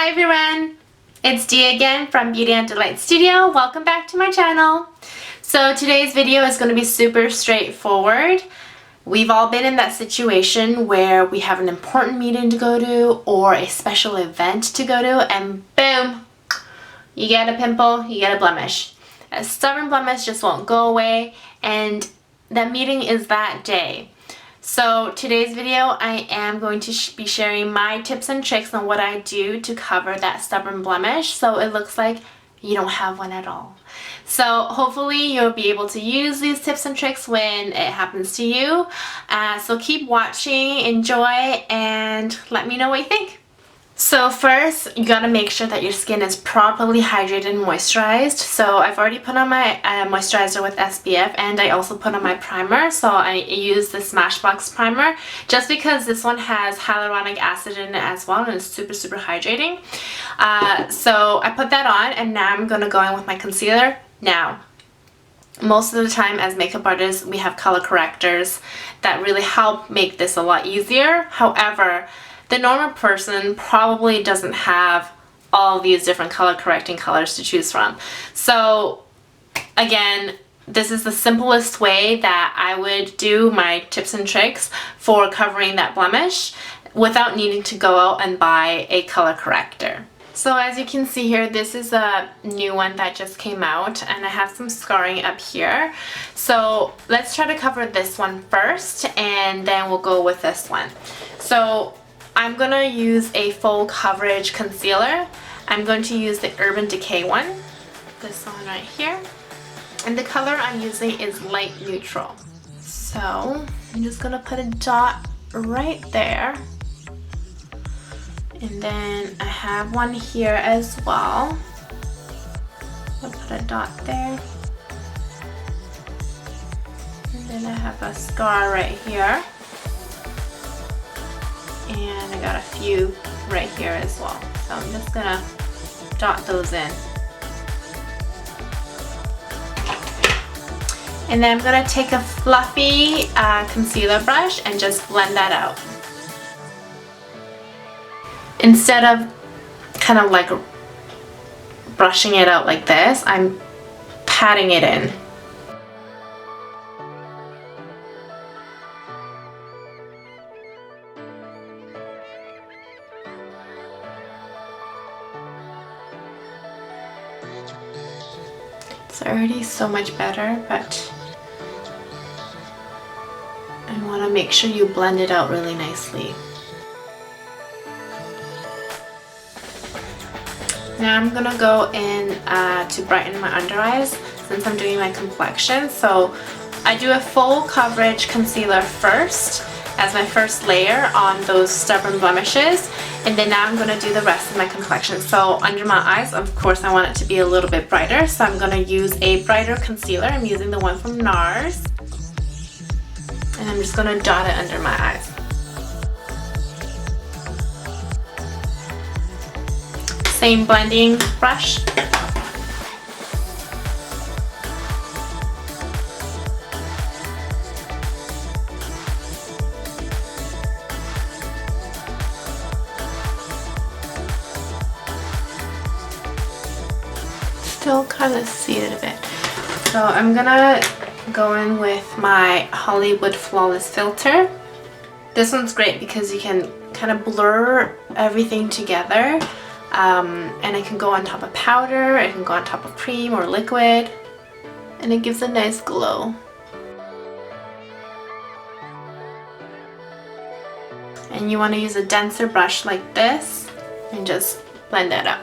Hi everyone, it's Dee again from Beauty and Delight Studio. Welcome back to my channel. So today's video is going to be super straightforward. We've all been in that situation where we have an important meeting to go to or a special event to go to, and boom, you get a pimple, you get a blemish. A stubborn blemish just won't go away, and that meeting is that day. So today's video I am going to be sharing my tips and tricks on what I do to cover that stubborn blemish so it looks like you don't have one at all. So hopefully you'll be able to use these tips and tricks when it happens to you. So keep watching, enjoy, and let me know what you think. So first, you gotta make sure that your skin is properly hydrated and moisturized. So I've already put on my moisturizer with SPF, and I also put on my primer. So I use the Smashbox primer just because this one has hyaluronic acid in it as well, and it's super hydrating. So I put that on, and now I'm gonna go in with my concealer. Now, most of the time as makeup artists, we have color correctors that really help make this a lot easier. However, the normal person probably doesn't have all these different color correcting colors to choose from. So again, this is the simplest way that I would do my tips and tricks for covering that blemish without needing to go out and buy a color corrector. So as you can see here, this is a new one that just came out, and I have some scarring up here. So let's try to cover this one first, and then we'll go with this one. So I'm going to use a full coverage concealer. I'm going to use the Urban Decay one, this one right here. And the color I'm using is light neutral. So I'm just going to put a dot right there. And then I have one here as well. I'll put a dot there. And then I have a scar right here. And I got a few right here as well. So I'm just gonna dot those in. And then I'm gonna take a fluffy concealer brush and just blend that out. Instead of kind of like brushing it out like this, I'm patting it in. It's already so much better, but I want to make sure you blend it out really nicely. Now I'm gonna go in to brighten my under eyes since I'm doing my complexion. So I do a full coverage concealer first as my first layer on those stubborn blemishes, and then now I'm going to do the rest of my complexion. So under my eyes, of course, I want it to be a little bit brighter, so I'm going to use a brighter concealer. I'm using the one from NARS, and I'm just going to dot it under my eyes. Same blending brush. Still kind of seeded a bit. So I'm gonna go in with my Hollywood Flawless filter. This one's great because you can kind of blur everything together, and it can go on top of powder, it can go on top of cream or liquid, and it gives a nice glow. And you want to use a denser brush like this and just blend that out.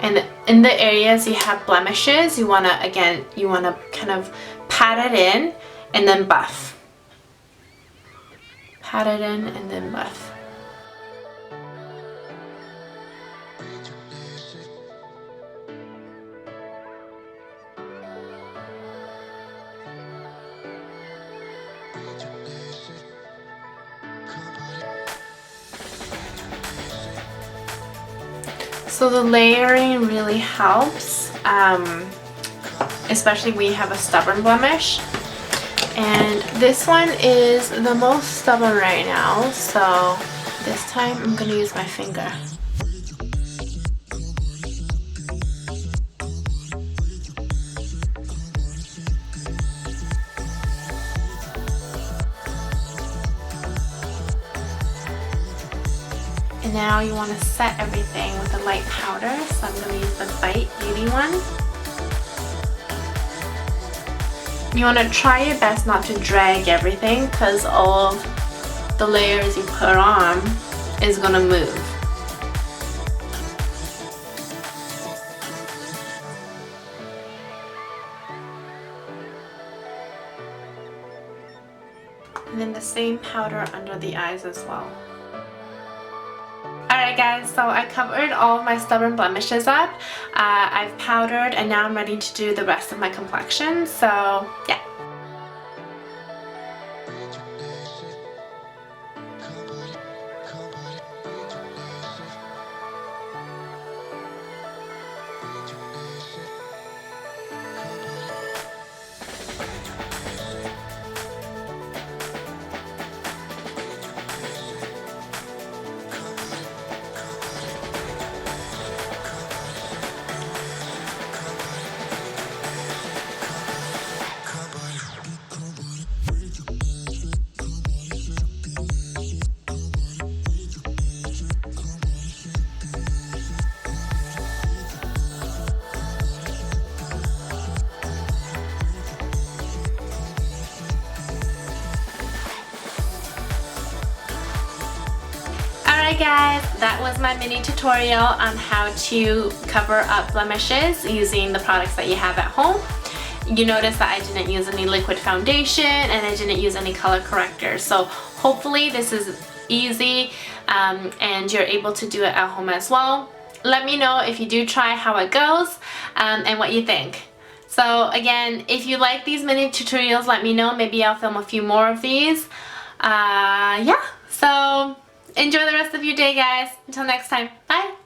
And in the areas you have blemishes, you want to kind of pat it in and then buff. Pat it in and then buff. So the layering really helps, especially when you have a stubborn blemish. And this one is the most stubborn right now, so This time I'm going to use my finger. And now you want to set everything with a light powder, so I'm going to use the Bite Beauty one. You want to try your best not to drag everything because all of the layers you put on is going to move. And then the same powder under the eyes as well. Alright guys, so I covered all of my stubborn blemishes up. I've powdered and now I'm ready to do the rest of my complexion, so yeah. Alright guys, that was my mini tutorial on how to cover up blemishes using the products that you have at home. You notice that I didn't use any liquid foundation and I didn't use any color corrector. So hopefully this is easy and you're able to do it at home as well. Let me know if you do try how it goes and what you think. So again, if you like these mini tutorials, let me know. Maybe I'll film a few more of these. Yeah, so enjoy the rest of your day, guys. Until next time, bye!